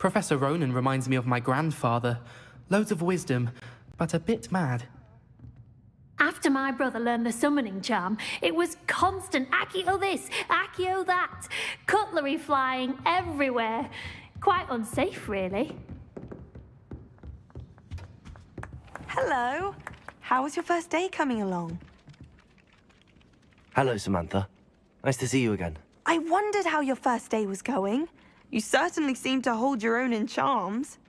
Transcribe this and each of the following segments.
Professor Ronan reminds me of my grandfather. Loads of wisdom, but a bit mad. After my brother learned the summoning charm, it was constant Accio this, Accio that. Cutlery flying everywhere. Quite unsafe, really. Hello. How was your first day coming along? Hello, Samantha. Nice to see you again. I wondered how your first day was going. You certainly seem to hold your own in charms.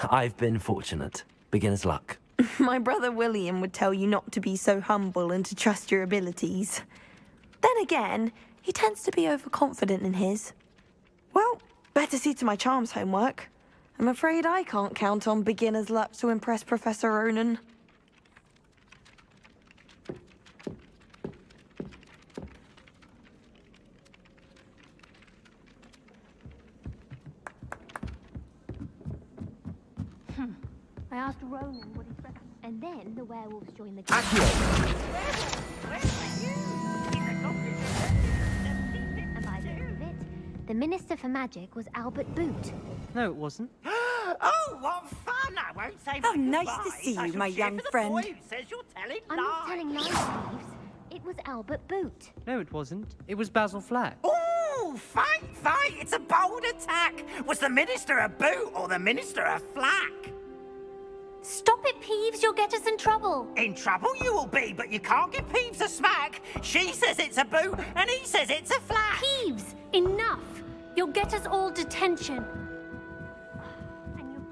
I've been fortunate. Beginner's luck. My brother William would tell you not to be so humble and to trust your abilities. Then again, he tends to be overconfident in his. Well, better see to my charms homework. I'm afraid I can't count on beginner's luck to impress Professor Ronan. I asked Ronan what he's recommended. And then the werewolves joined the gang. And by the end of it, the Minister for Magic was Albert Boot. No, it wasn't. Oh, what fun! I won't say How my nice to goodbyes. see I you, shall my cheer young for the friend. boy who says you're telling I'm lies. not telling lies, Thieves. It was Albert Boot. No, it wasn't. It was Basil Flack. Oh, fight! It's a bold attack. Was the Minister a boot or the Minister a flack? Stop it, Peeves. You'll get us in trouble. In trouble you will be, but you can't give Peeves a smack. She says it's a boot, and he says it's a flack. Peeves, enough. You'll get us all detention. And you...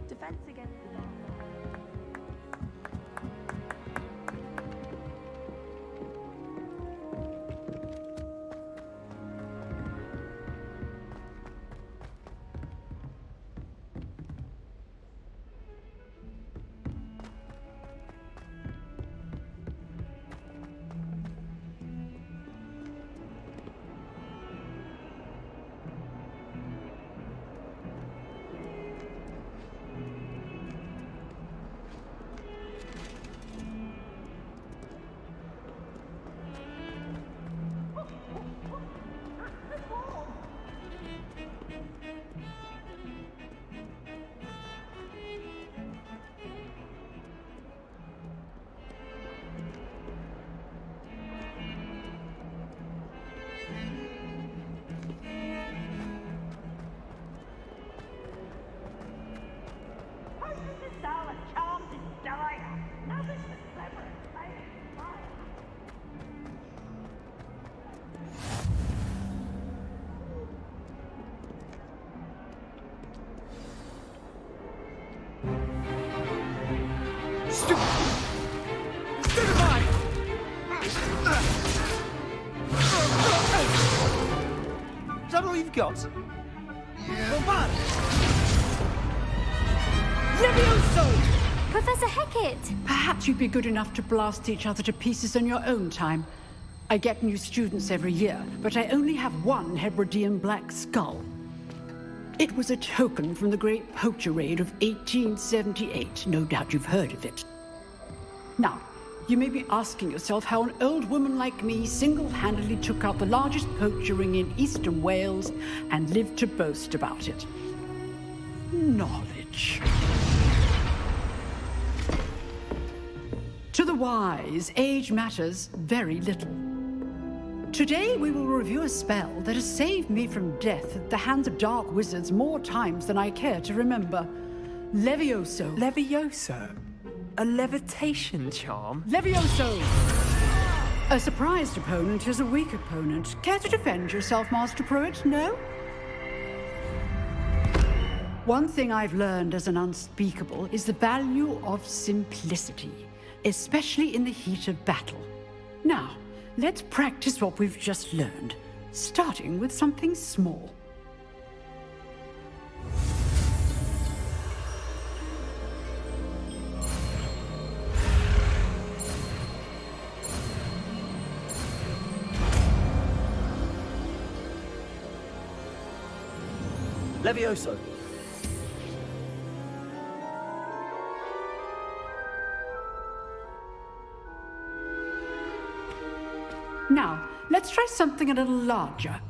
Defense against the dark. Is that all you've got? Bombard! Levioso! Professor Hecat! Perhaps you'd be good enough to blast each other to pieces in your own time. I get new students every year, but I only have one Hebridean black skull. It was a token from the Great Poacher Raid of 1878. No doubt you've heard of it. Now, you may be asking yourself how an old woman like me single-handedly took out the largest poacher ring in eastern Wales and lived to boast about it. Knowledge. To the wise, age matters very little. Today we will review a spell that has saved me from death at the hands of dark wizards more times than I care to remember. Levioso. Levioso? A levitation charm? Levioso! A surprised opponent is a weak opponent. Care to defend yourself, Master Pruitt? No? One thing I've learned as an unspeakable is the value of simplicity, especially in the heat of battle. Now, let's practice what we've just learned, starting with something small. Levioso. Now, let's try something a little larger.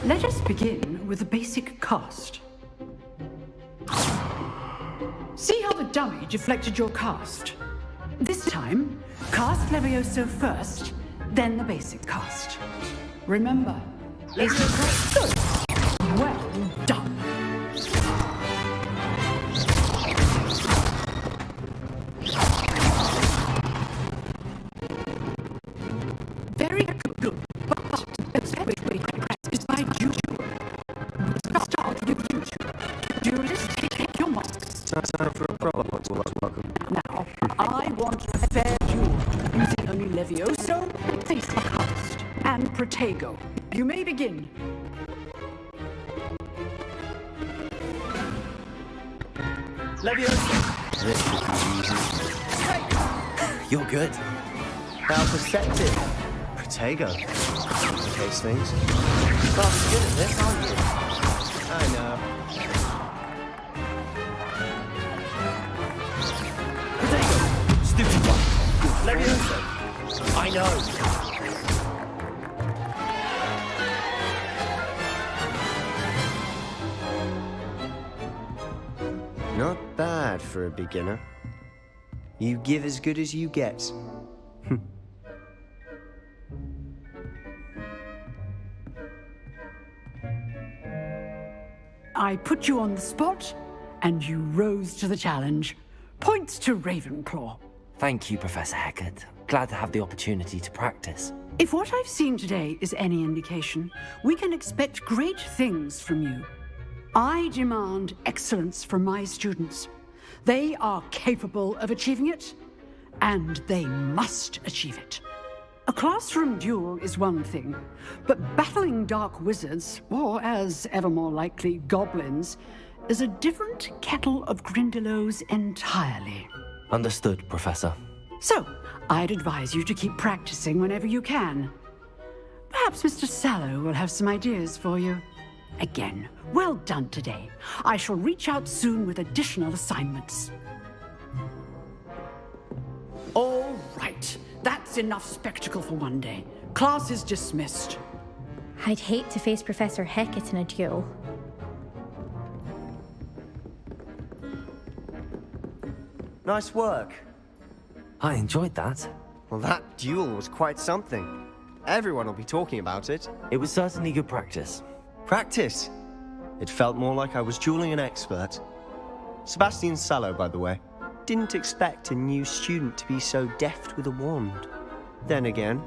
Let us begin with the basic cast. See how the dummy deflected your cast? This time, cast Levioso first, then the basic cast. Remember, basic cast first. Well done. Very good, but the best way to practice is by duel. Let's start with duel. Duelists, take your marks. Time for a proper hotel, welcome. Now, I want a fair duel, using only Levioso, basic cast, and Protego. You may begin. Levioso. You're good. How perceptive. Protego. Complicates things. Rather good at this, aren't you? I know. Protego. Stupid one. Levioso. I know. Not bad for a beginner. You give as good as you get. I put you on the spot, and you rose to the challenge. Points to Ravenclaw. Thank you, Professor Hecat. Glad to have the opportunity to practice. If what I've seen today is any indication, we can expect great things from you. I demand excellence from my students. They are capable of achieving it, and they must achieve it. A classroom duel is one thing, but battling dark wizards, or as ever more likely, goblins, is a different kettle of Grindylows entirely. Understood, Professor. So, I'd advise you to keep practicing whenever you can. Perhaps Mr. Sallow will have some ideas for you. Again, well done today. I shall reach out soon with additional assignments. All right. That's enough spectacle for one day. Class is dismissed. I'd hate to face Professor Hecat in a duel. Nice work. I enjoyed that. Well, that duel was quite something. Everyone will be talking about it. It was certainly good practice. Practice? It felt more like I was dueling an expert. Sebastian Sallow, by the way. Didn't expect a new student to be so deft with a wand. Then again,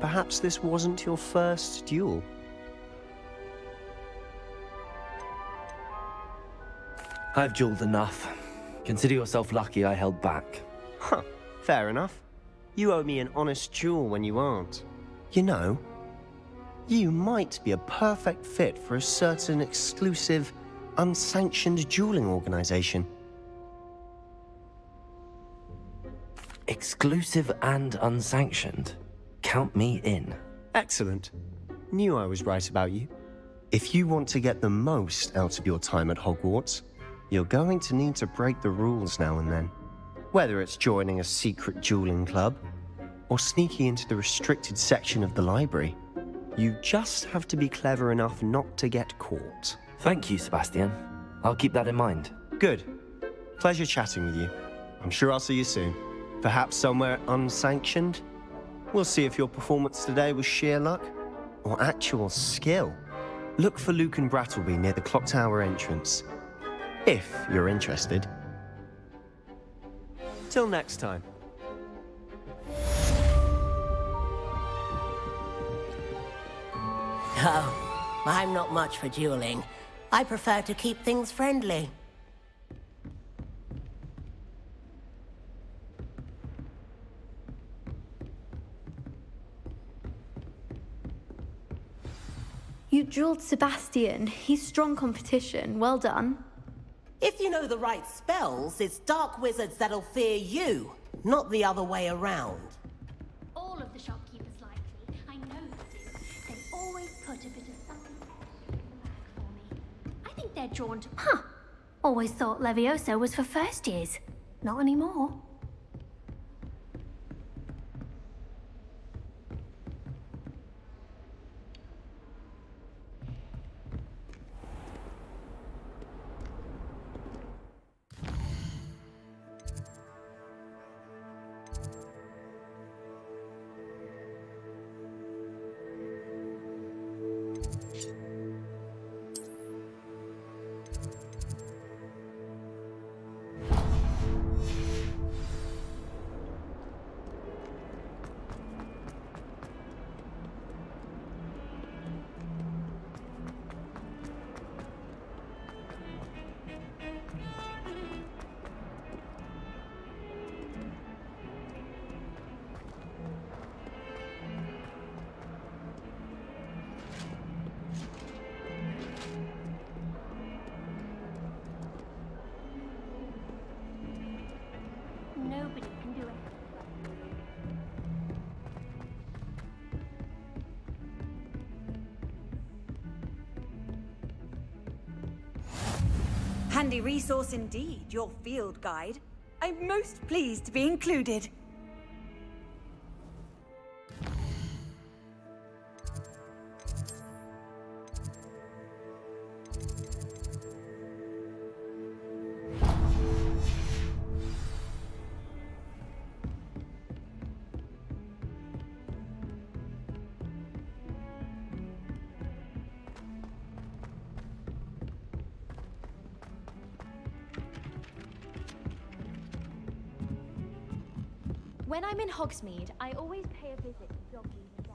perhaps this wasn't your first duel. I've dueled enough. Consider yourself lucky I held back. Huh, fair enough. You owe me an honest duel when you aren't. You know, you might be a perfect fit for a certain exclusive, unsanctioned dueling organization. Exclusive and unsanctioned. Count me in. Excellent. Knew I was right about you. If you want to get the most out of your time at Hogwarts, you're going to need to break the rules now and then. Whether it's joining a secret dueling club, or sneaking into the restricted section of the library, you just have to be clever enough not to get caught. Thank you, Sebastian. I'll keep that in mind. Good. Pleasure chatting with you. I'm sure I'll see you soon. Perhaps somewhere unsanctioned? We'll see if your performance today was sheer luck or actual skill. Look for Luke and Brattleby near the clock tower entrance, if you're interested. Till next time. Oh, I'm not much for dueling. I prefer to keep things friendly. You drilled Sebastian. He's strong competition. Well done. If you know the right spells, it's dark wizards that'll fear you, not the other way around. All of the shopkeepers like me. I know they do. They always put a bit of something in the bag for me. I think they're drawn to... Huh. Always thought Levioso was for first years. Not anymore. Nobody can do it. Handy resource indeed, your field guide. I'm most pleased to be included. When I'm in Hogsmeade, I always pay a visit to Doggies and Death.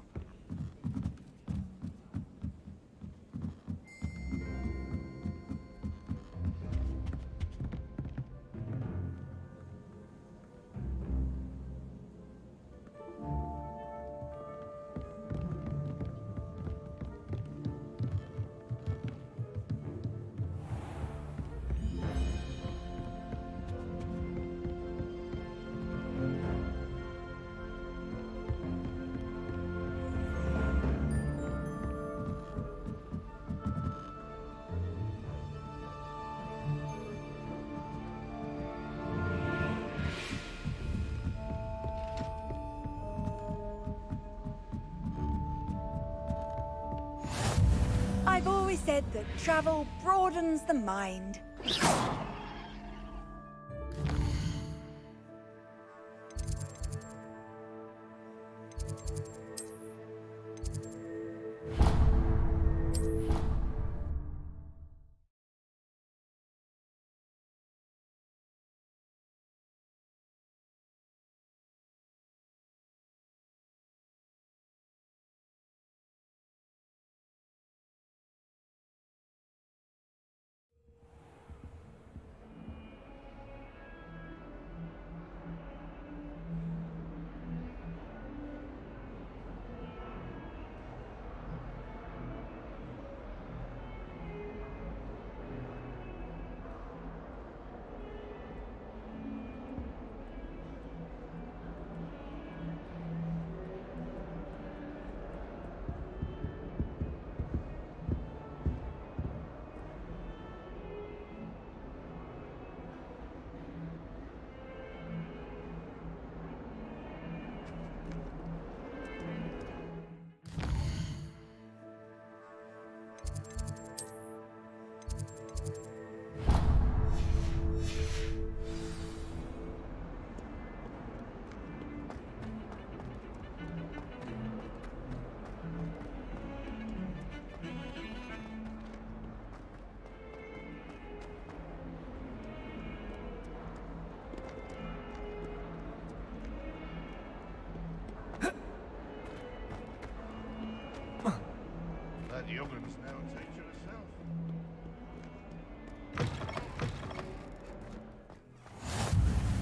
I've always said that travel broadens the mind.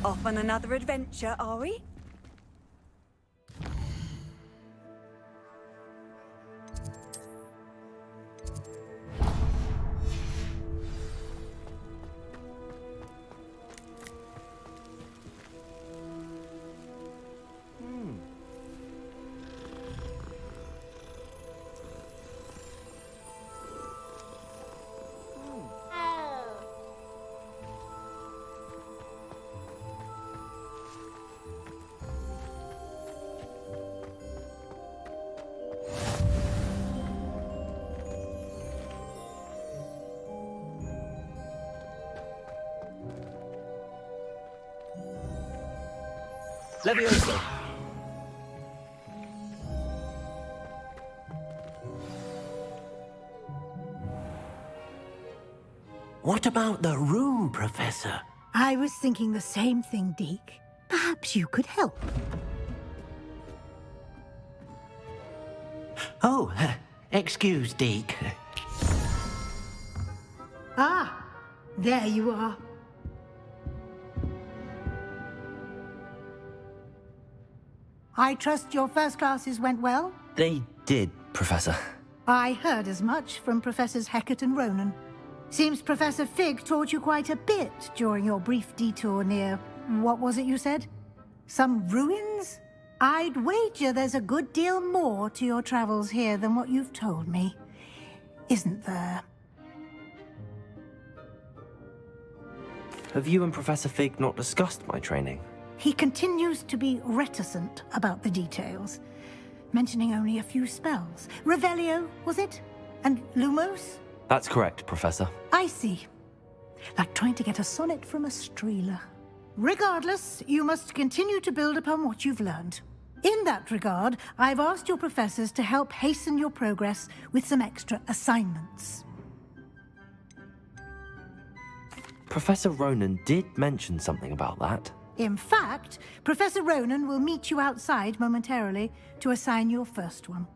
Off on another adventure, are we? Levioso! What about the room, Professor? I was thinking the same thing, Deke. Perhaps you could help. Oh, excuse, Deke. Ah, there you are. I trust your first classes went well? They did, Professor. I heard as much from Professors Hecat and Ronan. Seems Professor Fig taught you quite a bit during your brief detour near... what was it you said? Some ruins? I'd wager there's a good deal more to your travels here than what you've told me. Isn't there? Have you and Professor Fig not discussed my training? He continues to be reticent about the details, mentioning only a few spells. Revelio, was it? And Lumos? That's correct, Professor. I see. Like trying to get a sonnet from a streeler. Regardless, you must continue to build upon what you've learned. In that regard, I've asked your professors to help hasten your progress with some extra assignments. Professor Ronan did mention something about that. In fact, Professor Ronan will meet you outside momentarily to assign your first one.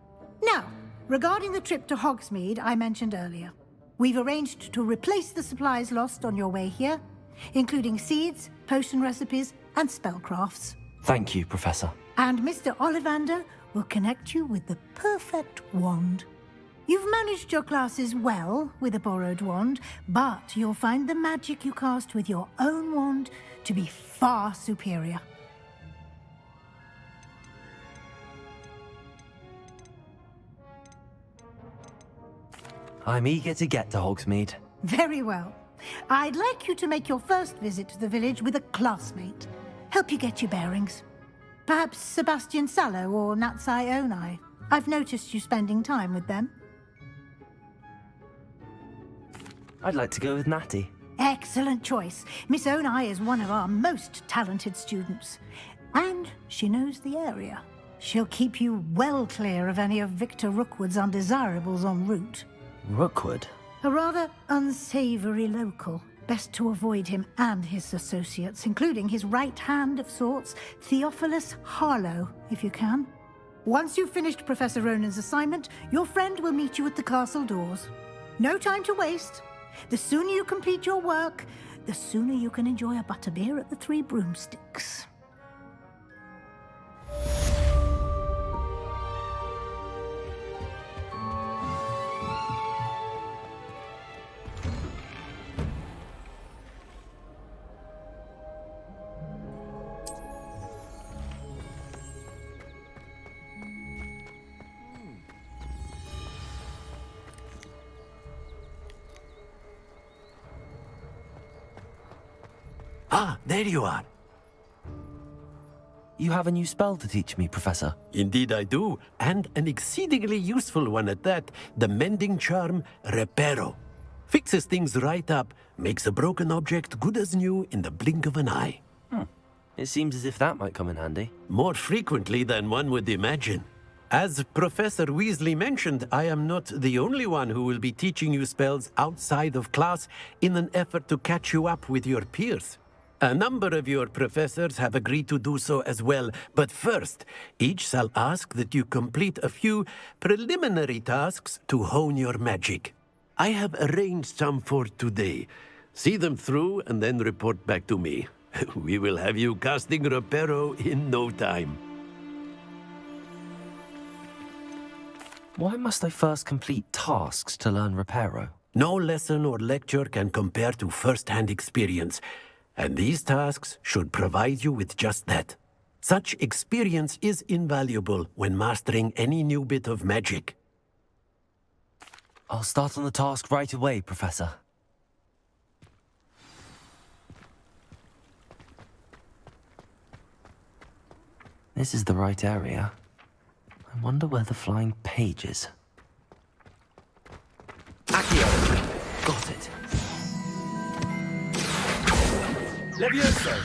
Now, regarding the trip to Hogsmeade I mentioned earlier, we've arranged to replace the supplies lost on your way here, including seeds, potion recipes, and spellcrafts. Thank you, Professor. And Mr. Ollivander will connect you with the perfect wand. You've managed your classes well with a borrowed wand, but you'll find the magic you cast with your own wand to be far superior. I'm eager to get to Hogsmeade. Very well. I'd like you to make your first visit to the village with a classmate. Help you get your bearings. Perhaps Sebastian Sallow or Natsai Onai. I've noticed you spending time with them. I'd like to go with Natty. Excellent choice. Miss Onai is one of our most talented students. And she knows the area. She'll keep you well clear of any of Victor Rookwood's undesirables en route. Rookwood? A rather unsavory local. Best to avoid him and his associates, including his right hand of sorts, Theophilus Harlow, if you can. Once you've finished Professor Ronan's assignment, your friend will meet you at the castle doors. No time to waste. The sooner you complete your work, the sooner you can enjoy a butterbeer at the Three Broomsticks. Ah, there you are. You have a new spell to teach me, Professor. Indeed I do, and an exceedingly useful one at that, the mending charm Reparo. Fixes things right up, makes a broken object good as new in the blink of an eye. It seems as if that might come in handy. More frequently than one would imagine. As Professor Weasley mentioned, I am not the only one who will be teaching you spells outside of class in an effort to catch you up with your peers. A number of your professors have agreed to do so as well, but first, each shall ask that you complete a few preliminary tasks to hone your magic. I have arranged some for today. See them through and then report back to me. We will have you casting Reparo in no time. Why must I first complete tasks to learn Reparo? No lesson or lecture can compare to first-hand experience, and these tasks should provide you with just that. Such experience is invaluable when mastering any new bit of magic. I'll start on the task right away, Professor. This is the right area. I wonder where the flying page is. Accio! Got it. Levioso!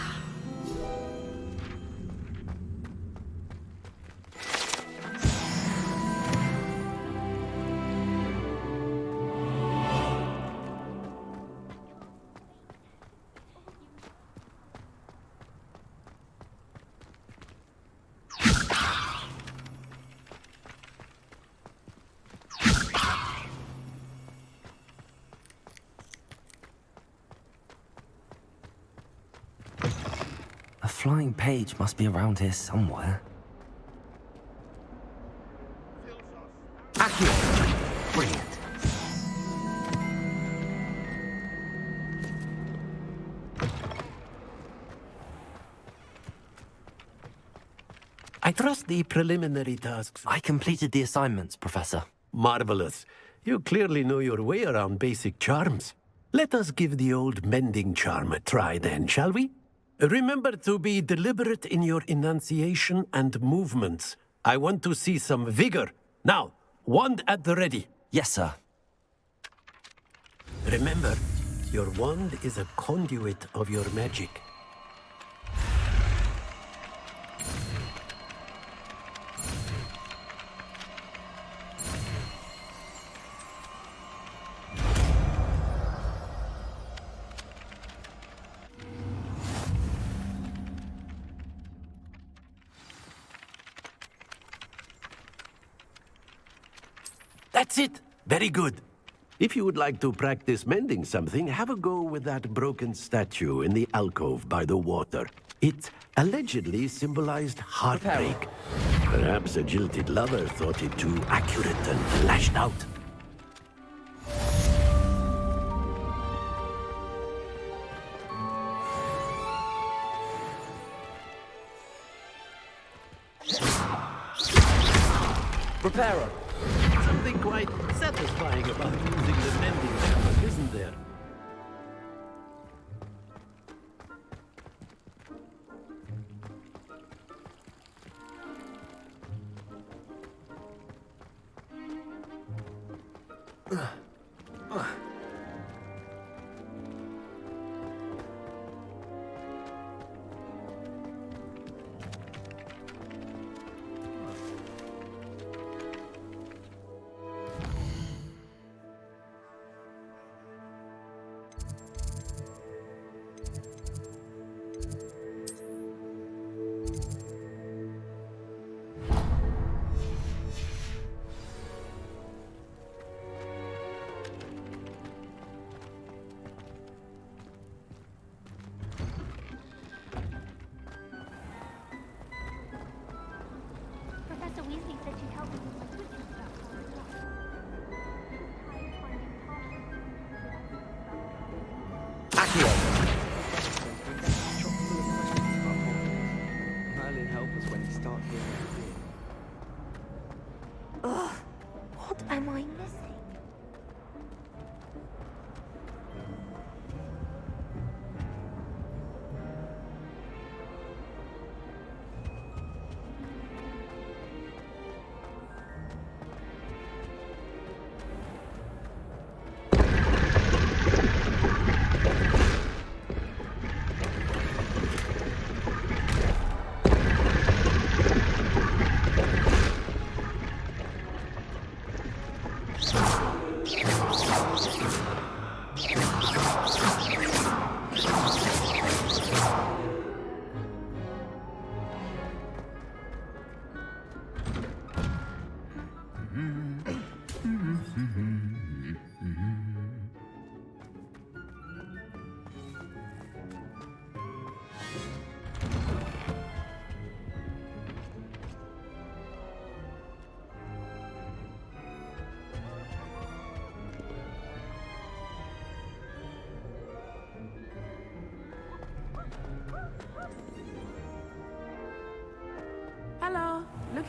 A flying page must be around here somewhere. Accio! Brilliant. I trust the preliminary tasks. I completed the assignments, Professor. Marvelous. You clearly know your way around basic charms. Let us give the old mending charm a try then, shall we? Remember to be deliberate in your enunciation and movements. I want to see some vigor. Now, wand at the ready. Yes, sir. Remember, your wand is a conduit of your magic. That's it! Very good. If you would like to practice mending something, have a go with that broken statue in the alcove by the water. It allegedly symbolized heartbreak. Perhaps a jilted lover thought it too accurate and lashed out. Reparo! Something quite satisfying about using the mending method, isn't there? Professor Weasley said she'd help me with my switching stuff. Accio! Merlin, help us when you start hearing. Ugh, what am I missing?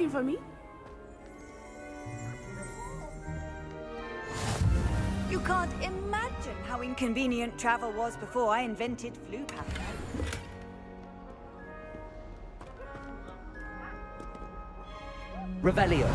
looking for me? You can't imagine how inconvenient travel was before I invented flu powder. Revelio.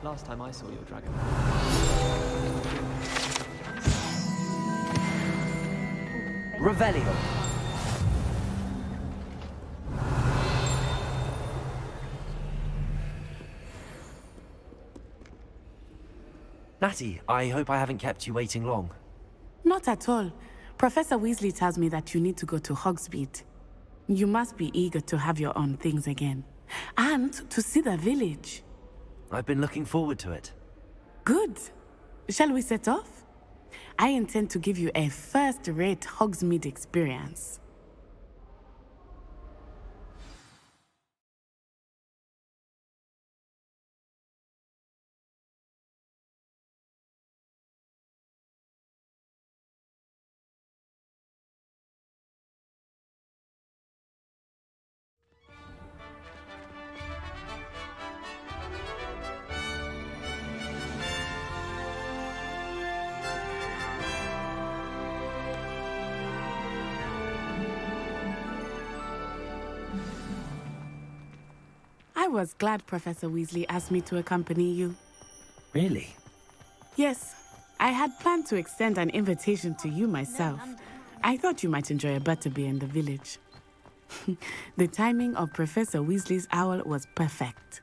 Last time I saw your dragon. Revelio. Natty, I hope I haven't kept you waiting long. Not at all. Professor Weasley tells me that you need to go to Hogsmeade. You must be eager to have your own things again. And to see the village. I've been looking forward to it. Good. Shall we set off? I intend to give you a first-rate Hogsmeade experience. I was glad Professor Weasley asked me to accompany you. Really? Yes, I had planned to extend an invitation to you myself. I thought you might enjoy a butterbeer in the village. The timing of Professor Weasley's owl was perfect.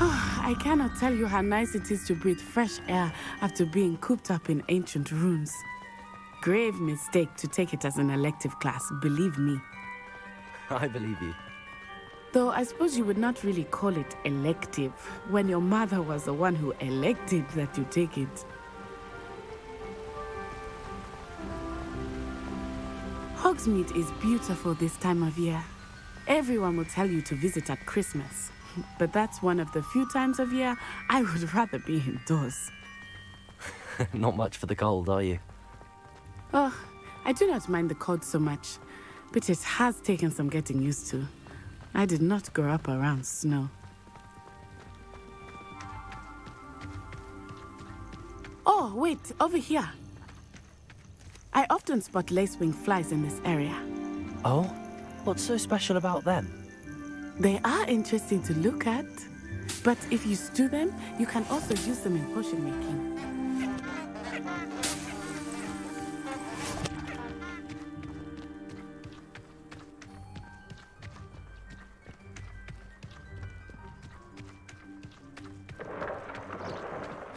I cannot tell you how nice it is to breathe fresh air after being cooped up in ancient rooms. Grave mistake to take it as an elective class, believe me. I believe you. Though I suppose you would not really call it elective when your mother was the one who elected that you take it. Hogsmeade is beautiful this time of year. Everyone will tell you to visit at Christmas, but that's one of the few times of year I would rather be indoors. Not much for the cold, are you? Oh, I do not mind the cold so much, but it has taken some getting used to. I did not grow up around snow. Oh, wait, over here. I often spot lacewing flies in this area. Oh? What's so special about them? They are interesting to look at, but if you stew them, you can also use them in potion making.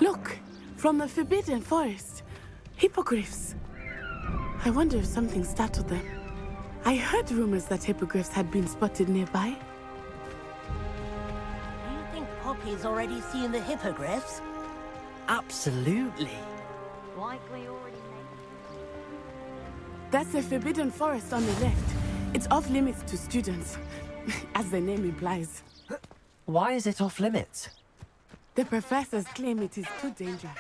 Look, from the Forbidden Forest, hippogriffs. I wonder if something startled them. I heard rumors that hippogriffs had been spotted nearby. Do you think Poppy's already seen the hippogriffs? Absolutely. Likely already made. That's the Forbidden Forest on the left. It's off limits to students, as the name implies. Why is it off limits? The professors claim it is too dangerous.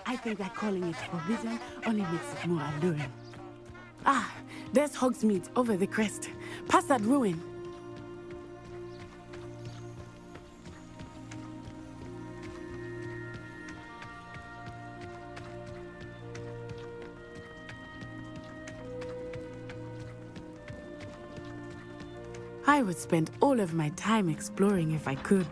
I think that calling it forbidden only makes it more alluring. Ah, there's Hogsmeade over the crest. Past that ruin. I would spend all of my time exploring if I could.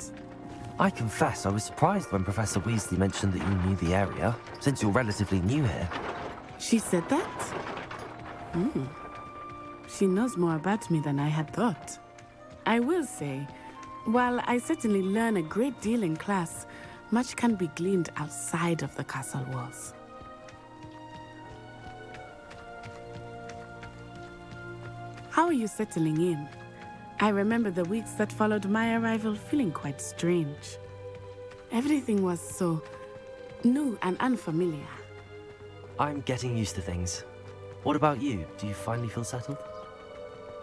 I confess I was surprised when Professor Weasley mentioned that you knew the area, since you're relatively new here. She said that? She knows more about me than I had thought. I will say, while I certainly learn a great deal in class, much can be gleaned outside of the castle walls. How are you settling in? I remember the weeks that followed my arrival feeling quite strange. Everything was so new and unfamiliar. I'm getting used to things. What about you? Do you finally feel settled?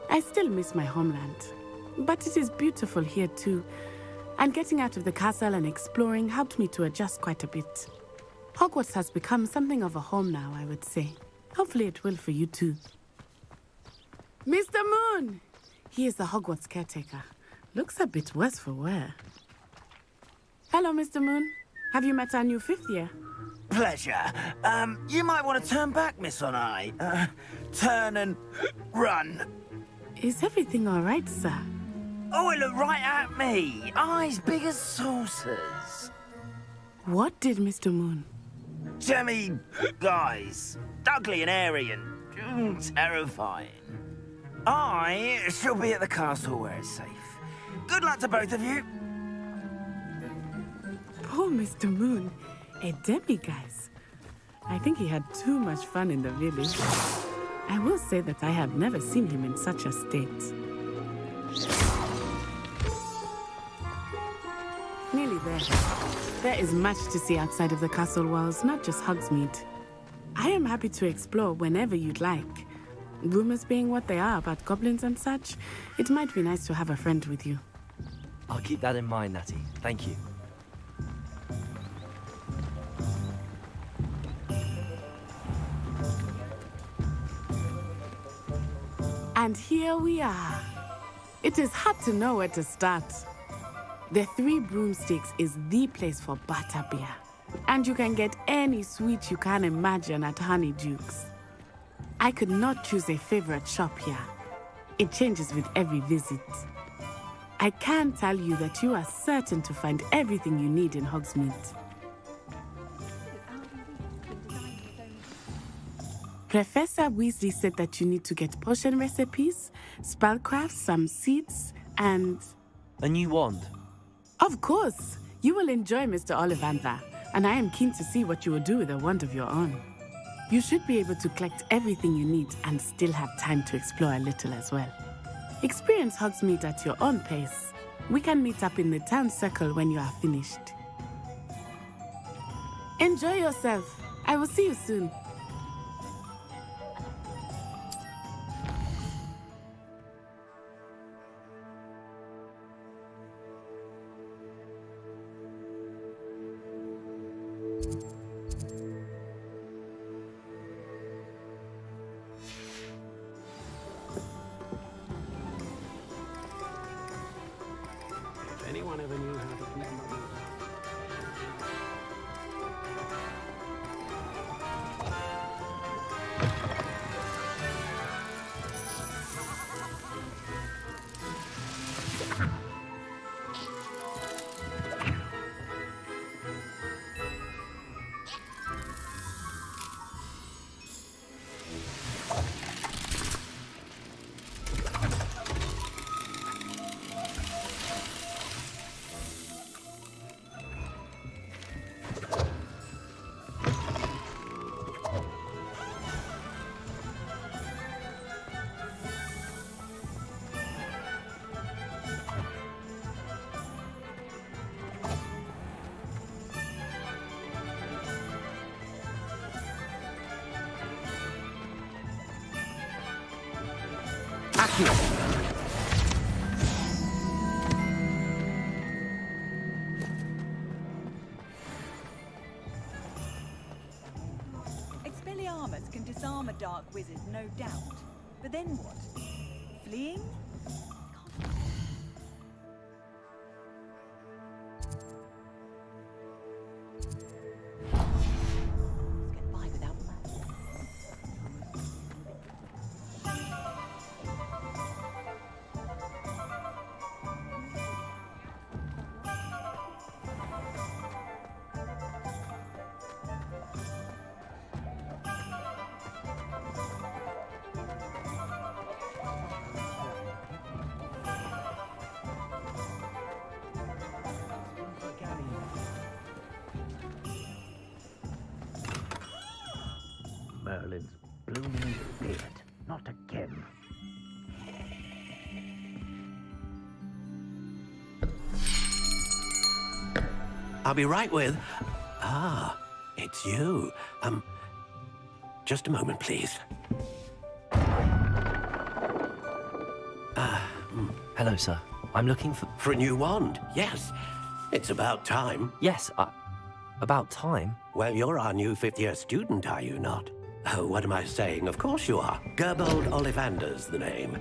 I still miss my homeland, but it is beautiful here too. And getting out of the castle and exploring helped me to adjust quite a bit. Hogwarts has become something of a home now, I would say. Hopefully it will for you too. Mr. Moon! He is the Hogwarts caretaker. Looks a bit worse for wear. Hello, Mr. Moon. Have you met our new 5th year? Pleasure. You might want to turn back, Miss Onai. Turn and run. Is everything all right, sir? Oh, it looked right at me. Eyes big as saucers. What did Mr. Moon? Jemmy guys. Ugly and airy and terrifying. I shall be at the castle where it's safe. Good luck to both of you. Poor Mr. Moon. A demiguise. I think he had too much fun in the village. I will say that I have never seen him in such a state. Nearly there. There is much to see outside of the castle walls, not just Hogsmeade. I am happy to explore whenever you'd like. Rumors being what they are about goblins and such, it might be nice to have a friend with you. I'll keep that in mind, Natty. Thank you. And here we are. It is hard to know where to start. The Three Broomsticks is the place for butterbeer. And you can get any sweet you can imagine at Honeyduke's. I could not choose a favorite shop here. It changes with every visit. I can tell you that you are certain to find everything you need in Hogsmeade. Professor Weasley said that you need to get potion recipes, spellcraft, some seeds, and... A new wand? Of course! You will enjoy Mr. Ollivander, and I am keen to see what you will do with a wand of your own. You should be able to collect everything you need and still have time to explore a little as well. Experience Hogsmeade at your own pace. We can meet up in the town circle when you are finished. Enjoy yourself. I will see you soon. Anyone ever knew how to keep money? Expelliarmus can disarm a dark wizard, no doubt. But then what? Fleeing? Get by without magic. Merlin's blooming beard. Not again. I'll be right with... Ah, it's you. Just a moment, please. Hello, sir. I'm looking for... For a new wand, yes. It's about time. Yes, about time? Well, you're our new fifth-year student, are you not? Oh, what am I saying? Of course you are. Gerbold Ollivander's the name.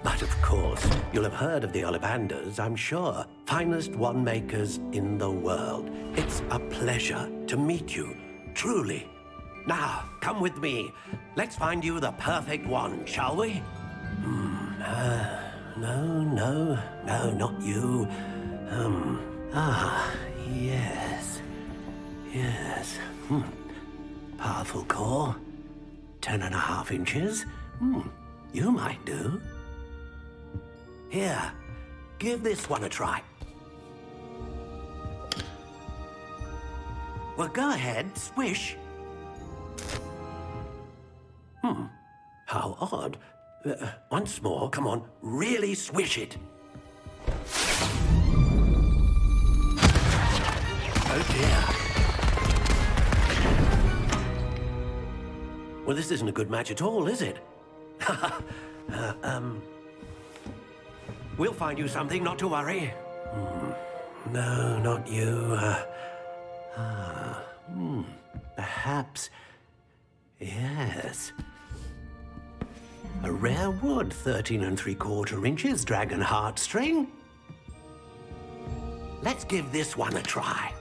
But of course, you'll have heard of the Ollivanders, I'm sure. Finest wand makers in the world. It's a pleasure to meet you, truly. Now, come with me. Let's find you the perfect wand, shall we? No, not you. Yes. Powerful core. 10.5 inches. You might do. Here, give this one a try. Well, go ahead, swish. How odd. Once more, come on, really swish it. Oh dear. Well, this isn't a good match at all, is it? We'll find you something, not to worry. No, not you. Perhaps... Yes. A rare wood, 13 3/4 inches, dragon heartstring. Let's give this one a try.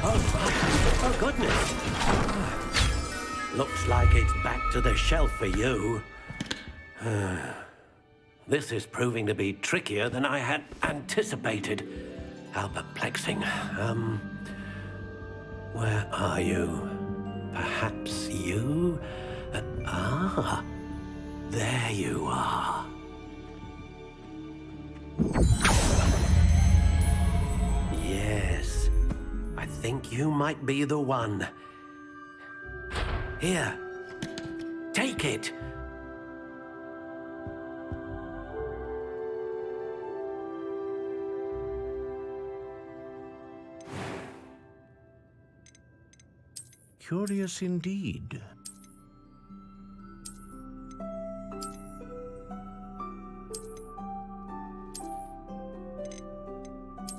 Oh, goodness. Looks like it's back to the shelf for you. This is proving to be trickier than I had anticipated. How perplexing. Where are you? Perhaps you? There you are. Yes, I think you might be the one. Here, take it. Curious indeed.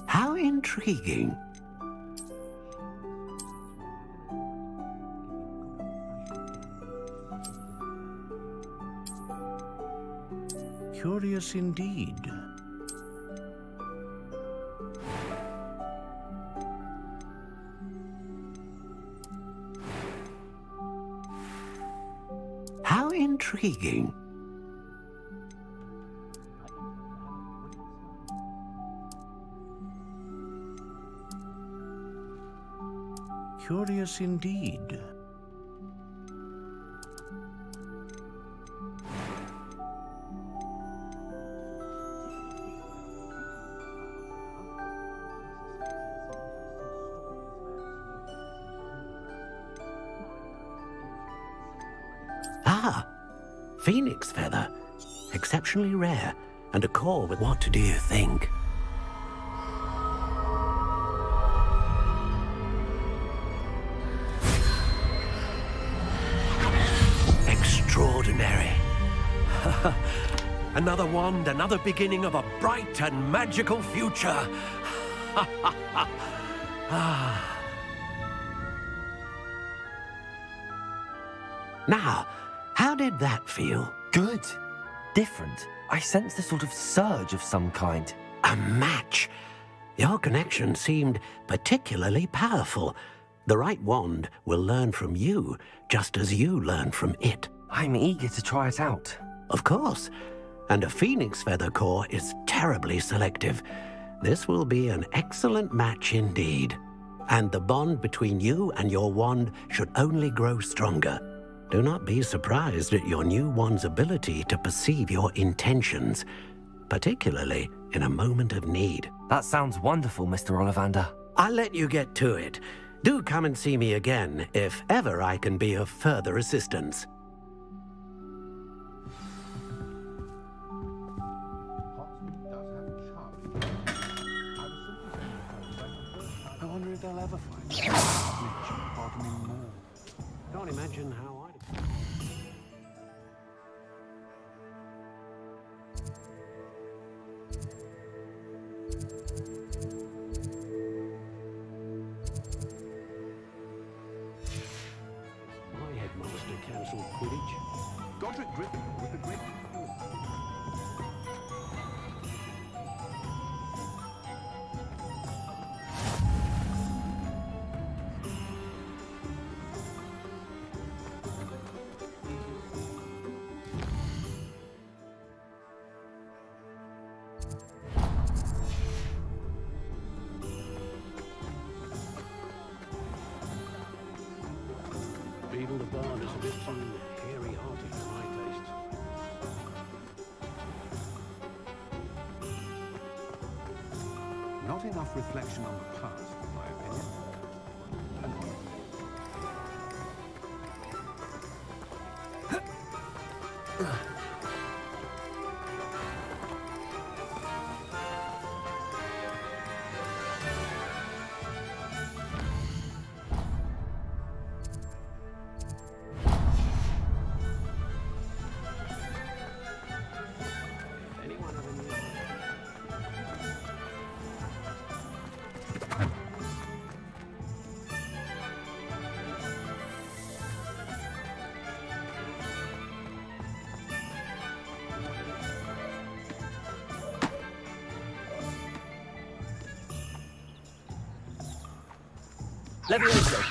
How intriguing. Curious indeed. How intriguing. Curious indeed. Phoenix feather. Exceptionally rare. And a core with... What do you think? Extraordinary. Another wand, another beginning of a bright and magical future. Now, how did that feel? Good. Different. I sensed a sort of surge of some kind. A match. Your connection seemed particularly powerful. The right wand will learn from you, just as you learn from it. I'm eager to try it out. Of course. And a phoenix feather core is terribly selective. This will be an excellent match indeed. And the bond between you and your wand should only grow stronger. Do not be surprised at your new wand's ability to perceive your intentions, particularly in a moment of need. That sounds wonderful, Mr. Ollivander. I'll let you get to it. Do come and see me again if ever I can be of further assistance. Can't imagine how I'd... My headmaster cancelled Quidditch. Godric Griffin with the great... Beadle the Bard is a bit too hairy-hearted for my taste. Not enough reflection on the past, in my opinion. Levioso.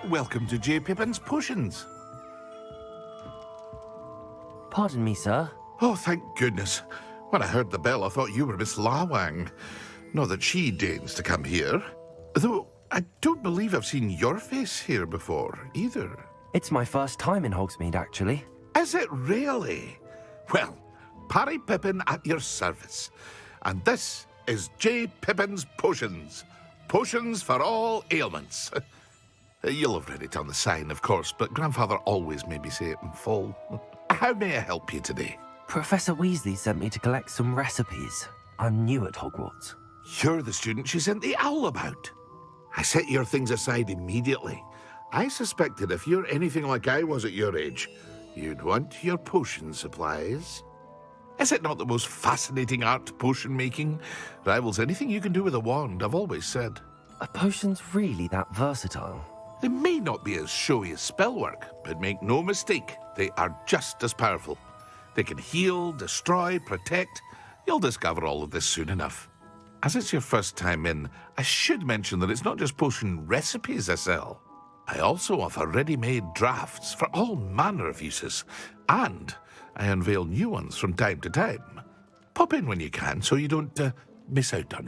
Welcome to J. Pippin's Potions. Pardon me, sir. Oh, thank goodness. When I heard the bell, I thought you were Miss Lawang. Not that she deigns to come here. Though, I don't believe I've seen your face here before, either. It's my first time in Hogsmeade, actually. Is it really? Well, Parry Pippin at your service. And this is J. Pippin's Potions. Potions for all ailments. You'll have read it on the sign, of course, but Grandfather always made me say it in full. How may I help you today? Professor Weasley sent me to collect some recipes. I'm new at Hogwarts. You're the student she sent the owl about. I set your things aside immediately. I suspected if you're anything like I was at your age, you'd want your potion supplies. Is it not the most fascinating art, potion making? Rivals anything you can do with a wand, I've always said. Are potions really that versatile? They may not be as showy as spellwork, but make no mistake, they are just as powerful. They can heal, destroy, protect. You'll discover all of this soon enough. As it's your first time in, I should mention that it's not just potion recipes I sell. I also offer ready-made drafts for all manner of uses, and I unveil new ones from time to time. Pop in when you can so you don't miss out on